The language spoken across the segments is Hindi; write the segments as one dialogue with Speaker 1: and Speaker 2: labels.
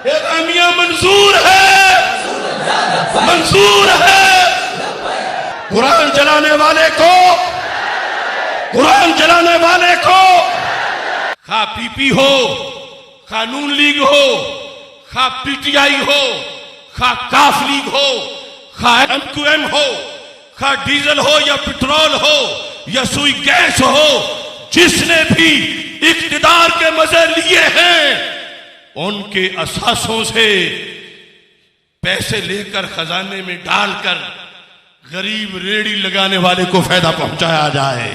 Speaker 1: एलामिया मंजूर है, मंजूर है। कुरान जलाने वाले को, कुरान जलाने वाले को, खा पीपी हो, खा नून लीग हो, खा पीटीआई हो, खा काफ लीग हो, खा एमक्यूएम हो, खा डीजल हो या पेट्रोल हो या सुई गैस हो, जिसने भी इक्तिदार के मजे लिए हैं उनके असासों से पैसे लेकर खजाने में डालकर गरीब रेड़ी लगाने वाले को फायदा पहुंचाया जाए।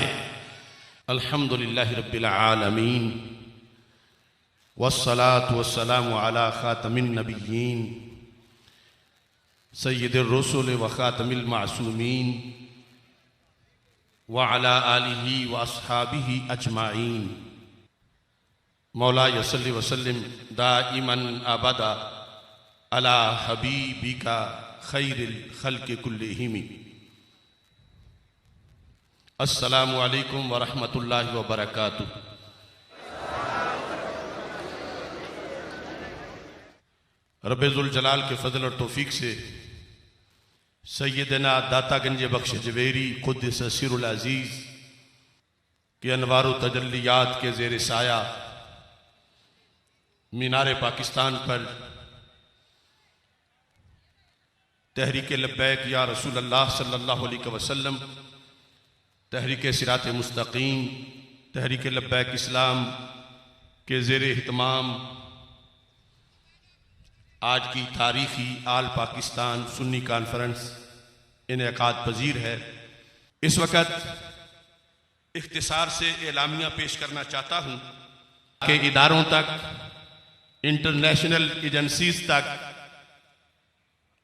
Speaker 1: अल्हम्दुलिल्लाहि रब्बिल आलमीन वस्सलातु वस्सलामु अला खातमिन नबिय्यीन सय्यिदिर रसूल व खातमिल मासूमीन व अला आलिहि व अस्हाबिहि अजमाइन। मौला यसल्लि वसल्लिम दाइमन अबदा अला हबीबिका खैरिल खल्क़ि कुल्लिहिम। अस्सलामु अलैकुम व रहमतुल्लाहि व बरकातुहू। रब्बुल जलाल के फजल और तौफीक से सैयदना दाता गंज बख्श जवेरी खुद्दिस सिरुल अजीज के अनवार तजल्लियात के ज़ेर साया मीनार पाकिस्तान पर तहरीक लब्बैक या रसूल अल्लाह सल्लल्लाहु अलैहि वसल्लम, तहरीक सिरात मुस्तकीम, तहरीक लब्बैक इस्लाम के ज़ेर इहतमाम आज की तारीखी आल पाकिस्तान सुन्नी कॉन्फ्रेंस इनेकाद पजीर है। इस वक़्त इख्तिसार से एलामिया पेश करना चाहता हूँ कि इदारों तक, इंटरनेशनल एजेंसीज तक,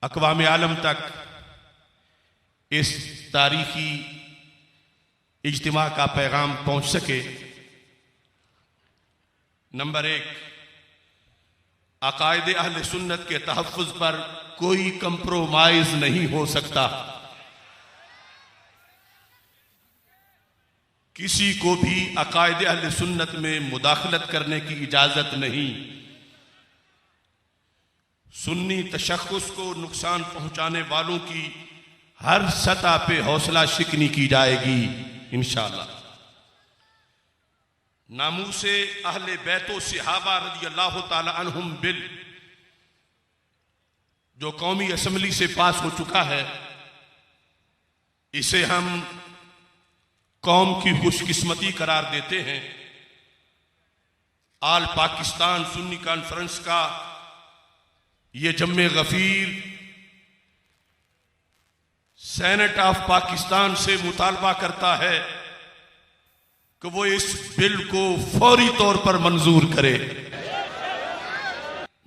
Speaker 1: अक़वाम आलम तक इस तारीखी इज्तिमा का पैगाम पहुँच सके। नंबर एक, अकायदे अहले सुन्नत के तहफ़्फ़ुज़ पर कोई कंप्रोमाइज नहीं हो सकता। किसी को भी अकायदे अहले सुन्नत में मुदाखलत करने की इजाजत नहीं। सुन्नी तशख़्ख़ुस को नुकसान पहुंचाने वालों की हर सतह पे हौसला शिकनी की जाएगी इंशाअल्लाह। नामूसे अहले बैतो सहाबा रज़ी अल्लाह ताला अन्हुम बिल जो कौमी असम्बली से पास हो चुका है, इसे हम कौम की खुशकिस्मती करार देते हैं। आल पाकिस्तान सुन्नी कॉन्फ्रेंस का ये जम्मे गफीर सेनेट ऑफ पाकिस्तान से मुतालबा करता है कि वो इस बिल को फौरी तौर पर मंजूर करे।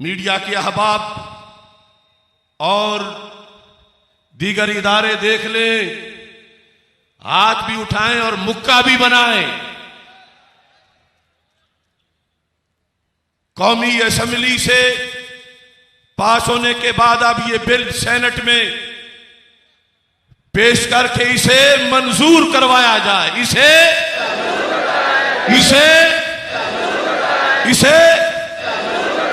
Speaker 1: मीडिया के अहबाब और दीगर इदारे देख लें, हाथ भी उठाएं और मुक्का भी बनाएं। कौमी असेंबली से पास होने के बाद अब ये बिल सेनेट में पेश करके इसे मंजूर करवाया जाए। इसे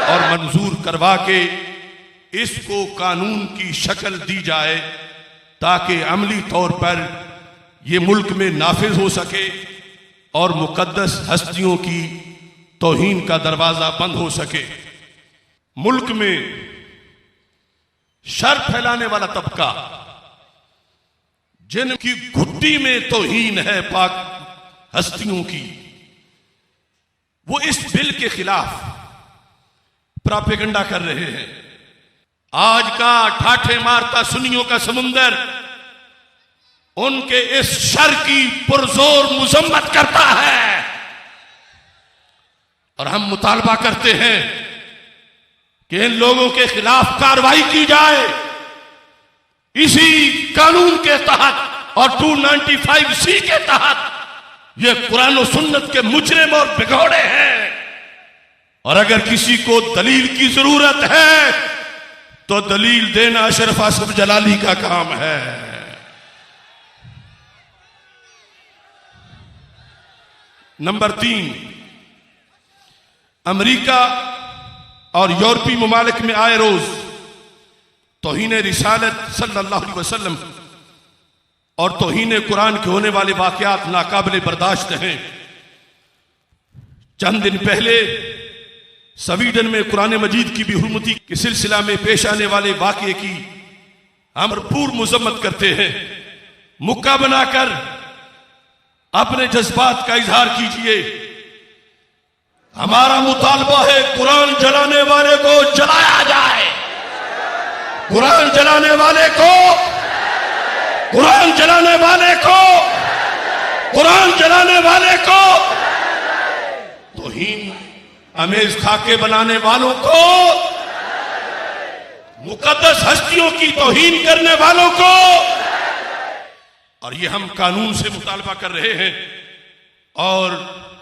Speaker 1: और मंजूर करवा के इसको कानून की शक्ल दी जाए ताकि अमली तौर पर यह मुल्क में नाफिज हो सके और मुकद्दस हस्तियों की तौहीन का दरवाजा बंद हो सके। मुल्क में शर फैलाने वाला तबका, जिनकी घुट्टी में तौहीन है पाक हस्तियों की, वो इस बिल के खिलाफ प्रोपेगेंडा कर रहे हैं। आज का ठाठे मारता सुन्नियों का समुंदर उनके इस शर की पुरजोर मुजम्मत करता है और हम मुतालबा करते हैं कि इन लोगों के खिलाफ कार्रवाई की जाए। इसी कानून के तहत और 295C के तहत ये कुरान और सुन्नत के मुजरिम और बिगौड़े हैं, और अगर किसी को दलील की जरूरत है तो दलील देना अशरफ आसिफ जलाली का काम है। नंबर 3, अमेरिका और यूरोपीय ममालिक में आए रोज तौहीन रिसालत सल्लल्लाहु अलैहि वसल्लम और तौहीन कुरान के होने वाले वाकयात नाकाबिले बर्दाश्त हैं। चंद दिन पहले स्वीडन में कुरान मजीद की बेहुरमती के सिलसिला में पेश आने वाले वाकये की हम भरपूर मुजम्मत करते हैं। मुक्का बनाकर अपने जज्बात का इजहार कीजिए। हमारा मुतालबा है कुरान जलाने वाले को जलाया जाए, कुरान जलाने वाले को, कुरान जलाने वाले को, कुरान जलाने वाले को, तौहीन अमेज खाके बनाने वालों को, मुकद्दस हस्तियों की तौहीन करने वालों को। और ये हम कानून से मुतालबा कर रहे हैं और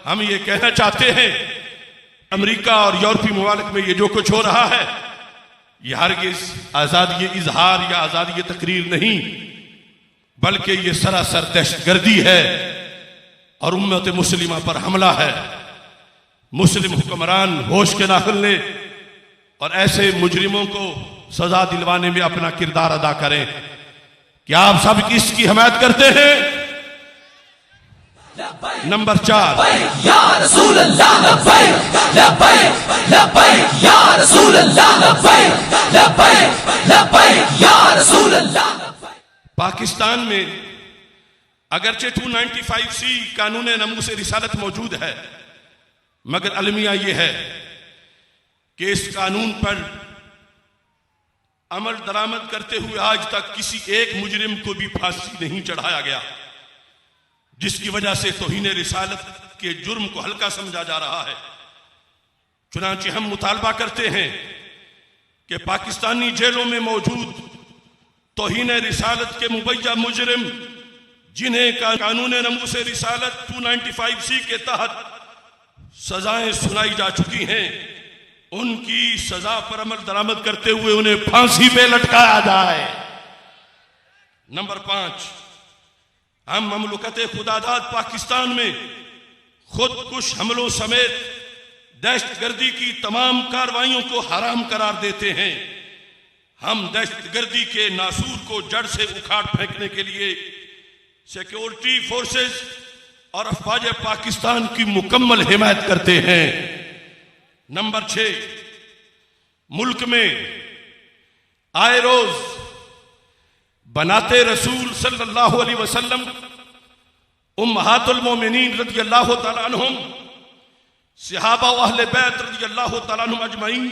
Speaker 1: हम ये कहना चाहते हैं अमेरिका और यूरोपीय ममालिक में ये जो कुछ हो रहा है ये हरगिज़ आजादी इजहार या आजादी तकरीर नहीं, बल्कि ये सरासर दहशतगर्दी है और उम्मत मुस्लिमा पर हमला है। मुस्लिम हुक्मरान होश के नाखिल लें और ऐसे मुजरिमों को सजा दिलवाने में अपना किरदार अदा करें। क्या आप सब किसकी हिमायत करते हैं? नंबर 4,
Speaker 2: या रसूल अल्लाह लब्बैक लब्बैक लब्बैक या रसूल अल्लाह लब्बैक लब्बैक लब्बैक या रसूल अल्लाह।
Speaker 1: पाकिस्तान में अगरचे 295C कानून नमूस रिसालत मौजूद है, मगर अलमिया यह है कि इस कानून पर अमल दरामद करते हुए आज तक किसी एक मुजरिम को भी फांसी नहीं चढ़ाया गया, जिसकी वजह से तौहीन रिसालत के जुर्म को हल्का समझा जा रहा है। चुनांचे हम मुतालबा करते हैं कि पाकिस्तानी जेलों में मौजूद तौहीन रिसालत के मुबैया मुजरिम जिन्हें कानून नमूस रिसालत 295C के तहत सजाएं सुनाई जा चुकी हैं, उनकी सजा पर अमल दरामद करते हुए उन्हें फांसी पे लटकाया जाए। नंबर 5, हम ममलुकत खुदादाद पाकिस्तान में खुदकुश हमलों समेत दहशतगर्दी की तमाम कार्रवाइयों को हराम करार देते हैं। हम दहशतगर्दी के नासूर को जड़ से उखाड़ फेंकने के लिए सिक्योरिटी फोर्सेस और अफवाज पाकिस्तान की मुकम्मल हिमायत करते हैं। नंबर 6, मुल्क में आए रोज बनाते रसूल सल्लल्लाहु अलैहि वसल्लम उम्महातुल मोमिनीन रज़ियल्लाहु तआला अन्हुम सहाबा व अहले बैत रज़ियल्लाहु तआला अन्हुम अजमईन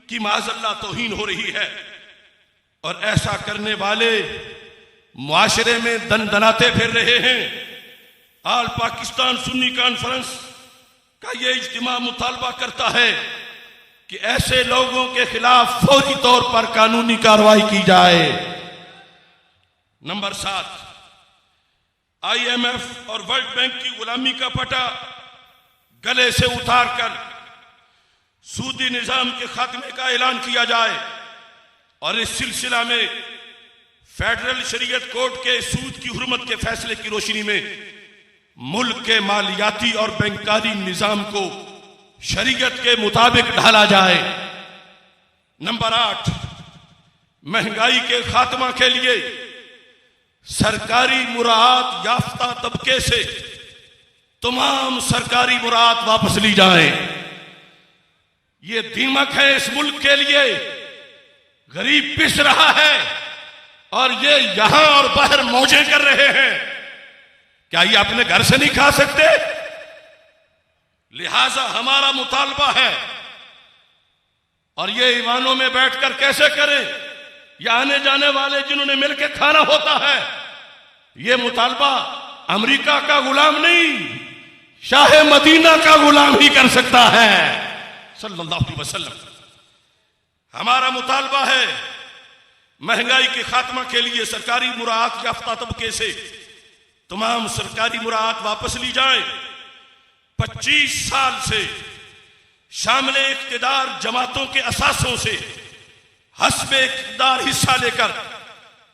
Speaker 1: की माज़अल्लाह तौहीन हो रही है और ऐसा करने वाले मुआशरे में दनदनाते फिर रहे हैं। आल पाकिस्तान सुन्नी कॉन्फ्रेंस का ये इज्तिमा मुतालबा करता है कि ऐसे लोगों के खिलाफ फौरी तौर पर कानूनी कार्रवाई की जाए। नंबर 7, IMF और वर्ल्ड बैंक की गुलामी का पटा गले से उतारकर सूदी निजाम के खात्मे का ऐलान किया जाए और इस सिलसिला में फेडरल शरीयत कोर्ट के सूद की हुर्मत के फैसले की रोशनी में मुल्क के मालियाती और बैंकारी निजाम को शरीयत के मुताबिक ढाला जाए। नंबर 8, महंगाई के खात्मा के लिए सरकारी मुराद याफ्ता तबके से तमाम सरकारी मुराद वापस ली जाए। ये दीमक है इस मुल्क के लिए, गरीब पिस रहा है और ये यहां और बाहर मौजें कर रहे हैं। क्या ये अपने घर से नहीं खा सकते? लिहाजा हमारा मुतालबा है, और ये ईवानों में बैठकर कैसे करें, या आने जाने वाले जिन्होंने मिलकर खाना होता है, ये मुतालबा अमेरिका का गुलाम नहीं, शाह मदीना का गुलाम ही कर सकता है सल्लल्लाहु अलैहि वसल्लम। हमारा मुतालबा है महंगाई के खात्मा के लिए सरकारी मुराद याफ्ता तबके से तमाम सरकारी मुराद वापस ली जाए। 25 साल से शामिल इख्तिदार जमातों के असासों से हस्बे इख्तिदार हिस्सा लेकर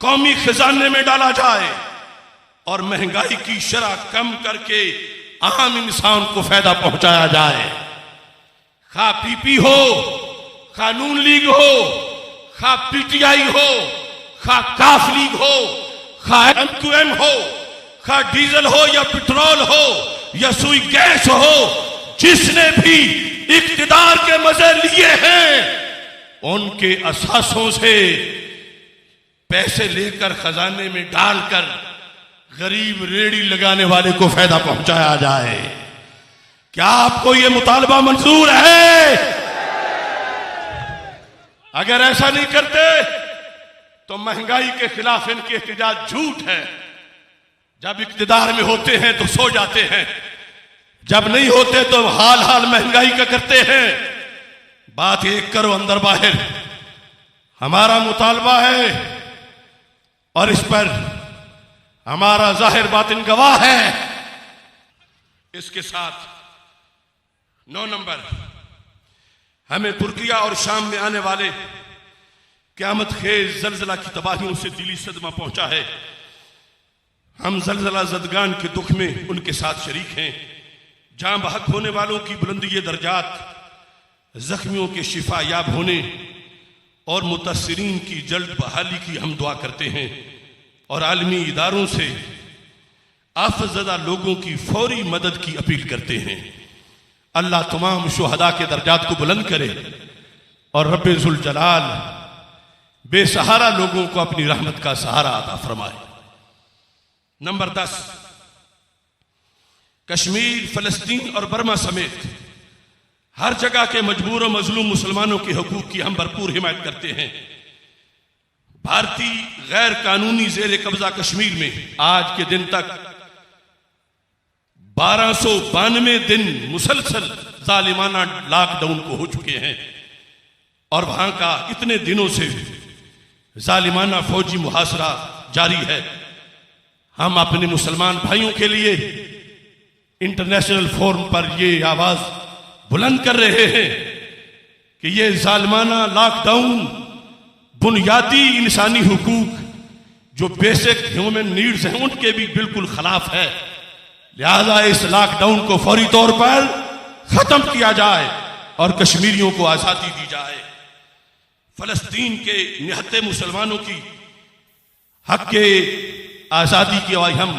Speaker 1: कौमी खजाने में डाला जाए और महंगाई की शरह कम करके आम इंसान को फायदा पहुंचाया जाए। खा पीपी हो, खा नून लीग हो, खा पीटीआई हो, खा काफ लीग हो, खा एमक्यूएम हो, खा डीजल हो या पेट्रोल हो या सुई गैस हो, जिसने भी इक्तिदार के मजे लिए हैं उनके असासों से पैसे लेकर खजाने में डालकर गरीब रेड़ी लगाने वाले को फायदा पहुंचाया जाए। क्या आपको यह मुतालबा मंजूर है? अगर ऐसा नहीं करते तो महंगाई के खिलाफ इनकी एहतजाज झूठ है। जब इक्तिदार में होते हैं तो सो जाते हैं, जब नहीं होते तो हाल हाल महंगाई का करते हैं। बात एक करो अंदर बाहर। हमारा मुतालबा है और इस पर हमारा जाहिर बातिन गवाह है। इसके साथ 9 नंबर, हमें तुर्किया और शाम में आने वाले क़यामत खेज जलजला की तबाहियों से दिली सदमा पहुंचा है। हम जलजला ज़दगान के दुख में उनके साथ शरीक हैं। जान बहक होने वालों की बुलंदी दर्जात, जख्मियों के शिफा याब होने और मुतासिरीन की जल्द बहाली की हम दुआ करते हैं और आलमी इदारों से आफतज़दा लोगों की फौरी मदद की अपील करते हैं। अल्लाह तमाम शुहदा के दर्जात को बुलंद करे और रब्बे ज़ुल जलाल बेसहारा लोगों को अपनी रहमत का सहारा अता फरमाए। नंबर 10, कश्मीर, फलस्तीन और बर्मा समेत हर जगह के मजबूर और मजलूम मुसलमानों के हकूक की हम भरपूर हिमायत करते हैं। भारतीय गैर कानूनी जेर कब्जा कश्मीर में आज के दिन तक 1292 दिन मुसलसल जालिमाना लॉकडाउन को हो चुके हैं और वहां का इतने दिनों से जालिमाना फौजी मुहासरा जारी है। हम अपने मुसलमान भाइयों के लिए इंटरनेशनल फोरम पर यह आवाज बुलंद कर रहे हैं कि यह जालिमाना लॉकडाउन बुनियादी इंसानी हुकूक जो बेसिक ह्यूमन नीड्स हैं उनके भी बिल्कुल खिलाफ है। लिहाजा इस लॉकडाउन को फौरी तौर पर खत्म किया जाए और कश्मीरियों को आजादी दी जाए। फलस्तीन के निहत्ते मुसलमानों की हक के आजादी की आवाज़ हम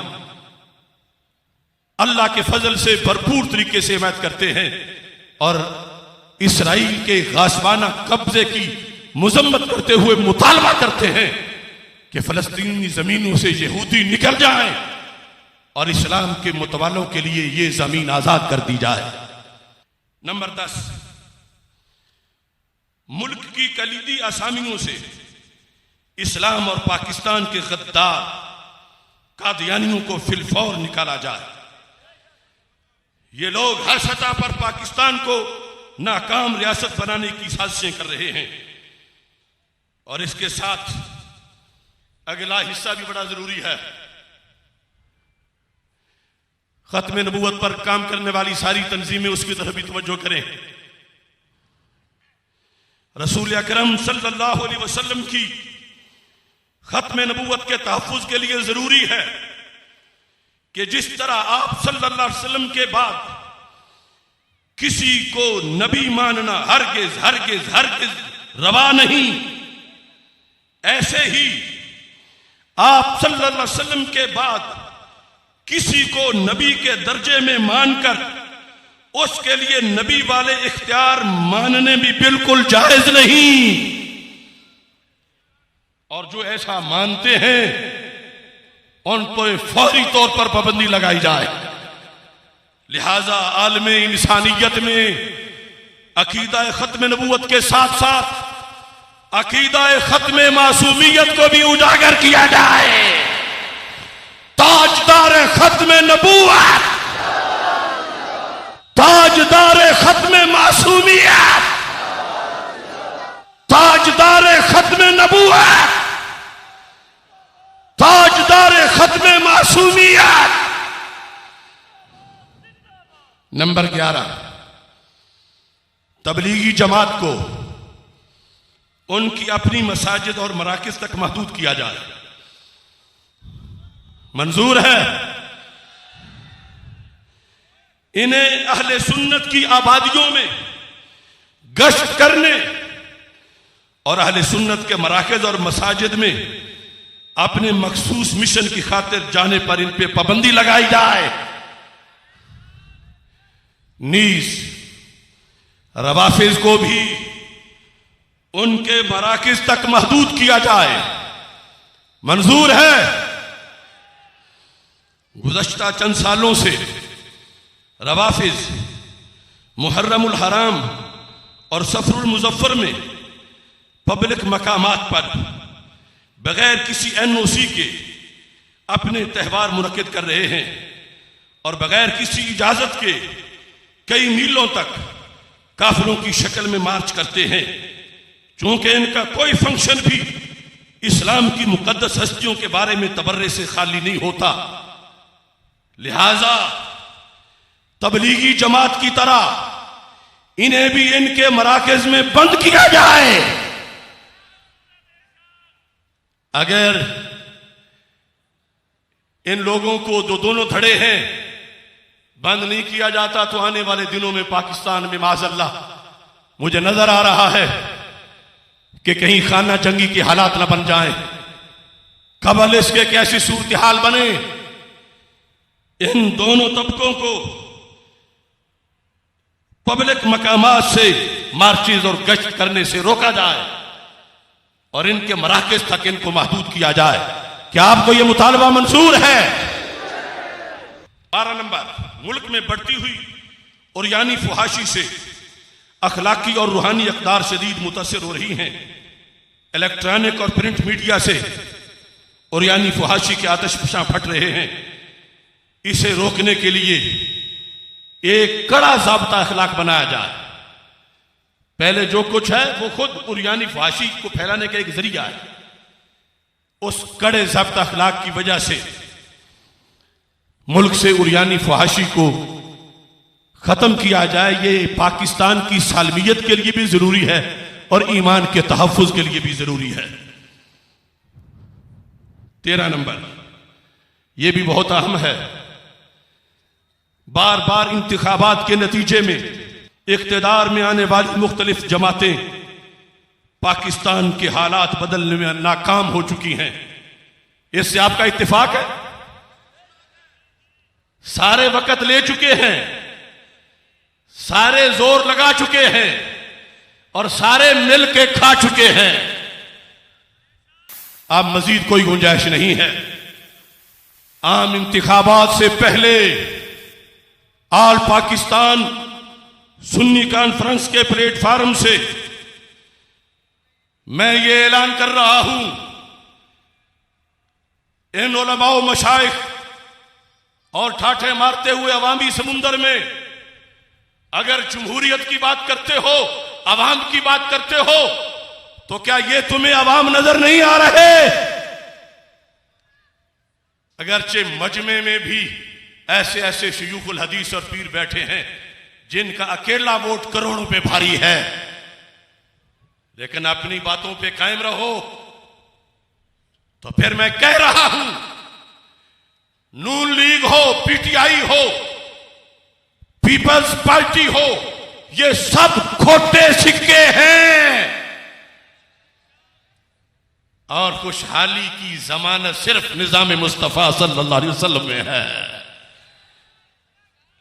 Speaker 1: अल्लाह के फजल से भरपूर तरीके से हिमायत करते हैं और इसराइल के गासबाना कब्जे की मुजम्मत करते हुए मुतालबा करते हैं कि फलस्तीनी जमीनों से यहूदी निकल जाएं और इस्लाम के मुतवालों के लिए यह जमीन आजाद कर दी जाए। नंबर 10, मुल्क की कलीदी असामियों से इस्लाम और पाकिस्तान के गद्दार कादियानियों को फिलफौर निकाला जाए। ये लोग हर सतह पर पाकिस्तान को नाकाम रियासत बनाने की साजिशें कर रहे हैं और इसके साथ अगला हिस्सा भी बड़ा जरूरी है। खत्म नबूवत पर काम करने वाली सारी तंजीमें उसकी तरफ भी तवज्जो करें। रसूल अकरम सल्लल्लाहु अलैहि वसल्लम की खत्म नबूवत के तहफ़्फ़ुज़ के लिए जरूरी है कि जिस तरह आप सल्लल्लाहु अलैहि वसल्लम के बाद किसी को नबी मानना हरगिज़ हरगिज़ हरगिज़ रवा नहीं, ऐसे ही आप सल्लल्लाहु अलैहि वसल्लम के बाद किसी को नबी के दर्जे में मानकर उसके लिए नबी वाले इख्तियार मानने भी बिल्कुल जायज नहीं और जो ऐसा मानते हैं उन पर फौरी तौर पर पाबंदी लगाई जाए। लिहाजा आलमे इंसानियत में अकीदा खत्म नबूवत के साथ साथ अकीदा खत्म मासूमियत को भी उजागर किया जाए। ताजदार खत्म नबूवत, ताजदार खत्म मासूमियत, ताजदार खत्म नबूवत, ताजदार खत्म मासूमियत। नंबर 11, तबलीगी जमात को उनकी अपनी मसाजिद और मराकिज तक महदूद किया जाए। मंजूर है। इन्हें अहले सुन्नत की आबादियों में गश्त करने और अहले सुन्नत के मराकज़ और मसाजिद में अपने मखसूस मिशन की खातिर जाने पर इन पे पाबंदी लगाई जाए। नीज रवाफिज को भी उनके मराकज़ तक महदूद किया जाए। मंजूर है। गुज़श्ता चंद सालों से रवाफिज मुहर्रमुल हराम और सफरुल मुज़फ्फर में पब्लिक मकामात पर बगैर किसी NOC के अपने त्यौहार मुनक्किद कर रहे हैं और बगैर किसी इजाजत के कई मीलों तक काफिलों की शक्ल में मार्च करते हैं। चूंकि इनका कोई फंक्शन भी इस्लाम की मुकद्दस हस्तियों के बारे में तबर्रे से खाली नहीं होता, लिहाजा तबलीगी जमात की तरह इन्हें भी इनके मराकज़ में बंद किया जाए। अगर इन लोगों को जो दोनों धड़े हैं बंद नहीं किया जाता तो आने वाले दिनों में पाकिस्तान में माज़अल्लाह मुझे नजर आ रहा है कि कहीं खाना जंगी के हालात न बन जाएं, कबल इसके कैसी सूरत हाल बने। इन दोनों तबकों को पब्लिक मकामात से मार्चेज और गश्त करने से रोका जाए और इनके मराकज़ तक इनको महदूद किया जाए। क्या आपको यह मुतालबा मंजूर है? 12 नंबर, मुल्क में बढ़ती हुई और यानी फुहाशी से अखलाकी और रूहानी अक़दार शदीद मुतासिर हो रही हैं। इलेक्ट्रॉनिक और प्रिंट मीडिया से और यानी फुहाशी के आतिशफशां फट रहे हैं। इसे रोकने के लिए एक कड़ा ज़ाब्ता अखलाक बनाया जाए। पहले जो कुछ है वो खुद उरियानी फहाशी को फैलाने का एक जरिया है। उस कड़े ज़ाब्ता अखलाक की वजह से मुल्क से उरियानी फहाशी को खत्म किया जाए। ये पाकिस्तान की सालमियत के लिए भी जरूरी है और ईमान के तहफ़्फ़ुज़ के लिए भी जरूरी है। 13 नंबर, यह भी बहुत अहम है। बार बार इंतखाबात के नतीजे में इख्तिदार में आने वाली मुख्तलिफ जमातें पाकिस्तान के हालात बदलने में नाकाम हो चुकी हैं। इससे आपका इत्तिफाक है? सारे वक्त ले चुके हैं, सारे जोर लगा चुके हैं और सारे मिल के खा चुके हैं। अब मजीद कोई गुंजाइश नहीं है। आम इंतखाबात से पहले ऑल पाकिस्तान सुन्नी कॉन्फ्रेंस के प्लेटफार्म से मैं ये ऐलान कर रहा हूं, इन उलमा व मशाइख और ठाठे मारते हुए अवामी समुंदर में अगर जमहूरियत की बात करते हो, अवाम की बात करते हो, तो क्या ये तुम्हें अवाम नजर नहीं आ रहे? अगरचे मजमे में भी ऐसे ऐसे शयूखुल हदीस और पीर बैठे हैं जिनका अकेला वोट करोड़ों पे भारी है, लेकिन अपनी बातों पे कायम रहो। तो फिर मैं कह रहा हूं, नून लीग हो, PTI हो, पीपल्स पार्टी हो, ये सब खोटे सिक्के हैं और खुशहाली की जमानत सिर्फ निजाम मुस्तफा सल्लल्लाहु अलैहि वसल्लम में है।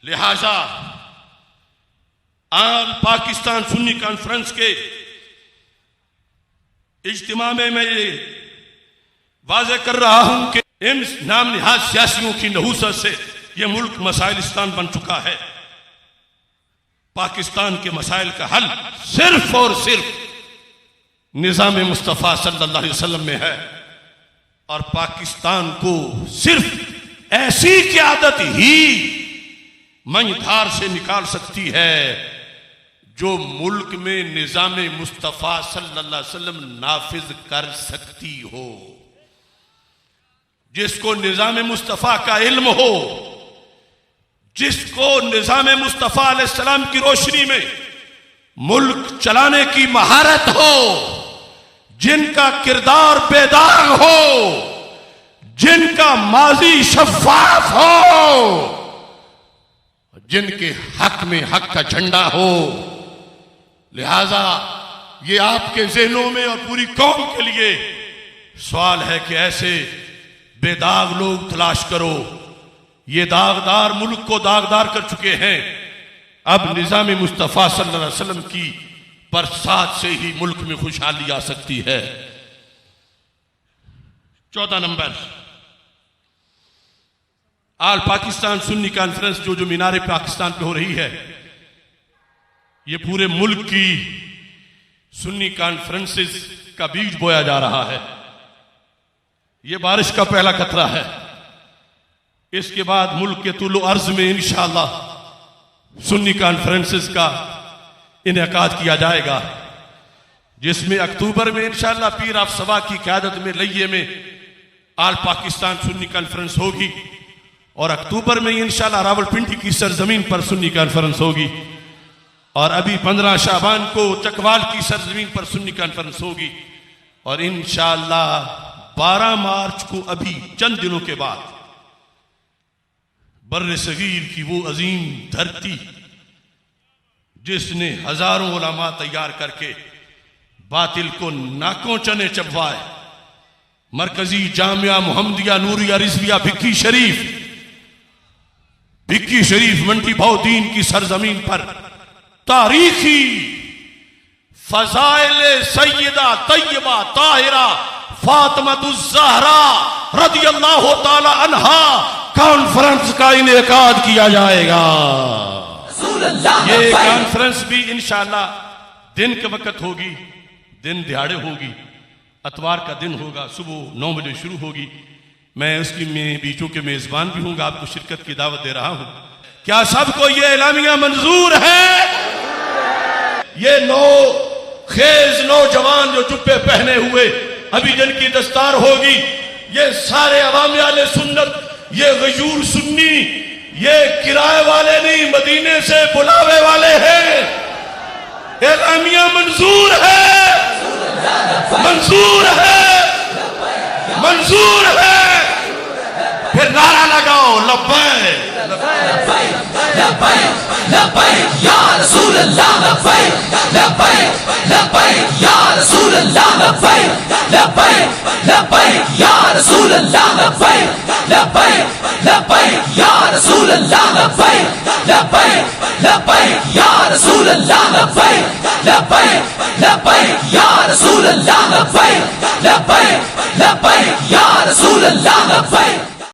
Speaker 1: लिहाजा आल पाकिस्तान सुन्नी कॉन्फ्रेंस के इज्तिमा में मैं ये वाज़ेह कर रहा हूं कि इन नाम निहाज सियासियों की नहूसत से यह मुल्क मसाइलिस्तान बन चुका है। पाकिस्तान के मसाइल का हल सिर्फ और सिर्फ निजाम मुस्तफा सल्लल्लाहु अलैहि वसल्लम में है और पाकिस्तान को सिर्फ ऐसी क़यादत ही मंझधार से निकाल सकती है जो मुल्क में निजाम मुस्तफा सल्लल्लाहु अलैहि वसल्लम नाफिज कर सकती हो, जिसको निजाम मुस्तफा का इल्म हो, जिसको निजाम मुस्तफा अलैहिस्सलाम की रोशनी में मुल्क चलाने की महारत हो, जिनका किरदार बेदाग हो, जिनका माजी शफाफ हो, जिनके हक में हक का झंडा हो। लिहाजा ये आपके जहनों में और पूरी कौम के लिए सवाल है कि ऐसे बेदाग लोग तलाश करो। ये दागदार मुल्क को दागदार कर चुके हैं। अब निजाम मुस्तफ़ा सल्लल्लाहु अलैहि वसल्लम की बरसात से ही मुल्क में खुशहाली आ सकती है। 14 नंबर, आल पाकिस्तान सुन्नी कॉन्फ्रेंस जो मीनारे पाकिस्तान पे हो रही है, ये पूरे मुल्क की सुन्नी कॉन्फ्रेंसेस का बीज बोया जा रहा है। ये बारिश का पहला खतरा है। इसके बाद मुल्क के तुलो अर्ज में इंशाअल्लाह सुन्नी कॉन्फ्रेंसेस का इनेकाद किया जाएगा, जिसमें अक्टूबर में इंशाअल्लाह पीर अफसवा की क़यादत में लइये में आल पाकिस्तान सुन्नी कॉन्फ्रेंस होगी और अक्टूबर में इंशाअल्लाह रावलपिंडी की सरजमीन पर सुन्नी कॉन्फ्रेंस होगी और अभी 15 शाबान को चकवाल की सरजमीन पर सुन्नी कॉन्फ्रेंस होगी और इंशाअल्लाह 12 मार्च को अभी चंद दिनों के बाद बर्रे सगीर की वो अजीम धरती जिसने हजारों उलमा तैयार करके बातिल को नाकों चने चबवाए, मरकजी जामिया मुहम्मदिया नूरिया रिजविया भिक्की शरीफ मंडी भाउद्दीन की सरजमीन पर तारीखी फजाइल सैयदा तैयबा ताहिरा फातिमा-तुज़-ज़हरा रदियल्लाहु ताला अन्हा कॉन्फ्रेंस का इनेकाद किया जाएगा। ये कॉन्फ्रेंस भी इंशाअल्लाह दिन के वक्त होगी, दिन दिहाड़े होगी, अतवार का दिन होगा, सुबह 9 बजे शुरू होगी। मैं उसकी में बीचों के मेजबान भी हूँ, आपको शिरकत की दावत दे रहा हूँ। क्या सबको ये एलामिया मंजूर है? ये खेज नौजवान जो जुब्बे पहने हुए अभी जिनकी दस्तार होगी, ये सारे अवामियाले सुन्नत, ये गयूर सुन्नी, ये किराए वाले नहीं, मदीने से बुलावे वाले हैं। एलामिया मंजूर है, मंजूर है, मंजूर है। फिर नारा लगाओ, लब्बैक
Speaker 2: लब्बैक लब्बैक या रसूल अल्लाह, लब्बैक लब्बैक लब्बैक या रसूल अल्लाह, लब्बैक लब्बैक लब्बैक या रसूल अल्लाह, लब्बैक लब्बैक लब्बैक या रसूल अल्लाह, लब्बैक लब्बैक लब्बैक या रसूल अल्लाह, लब्बैक लब्बैक लब्बैक या रसूल अल्लाह, लब्बैक लब्बैक लब्बैक या रसूल अल्लाह, लब्बैक।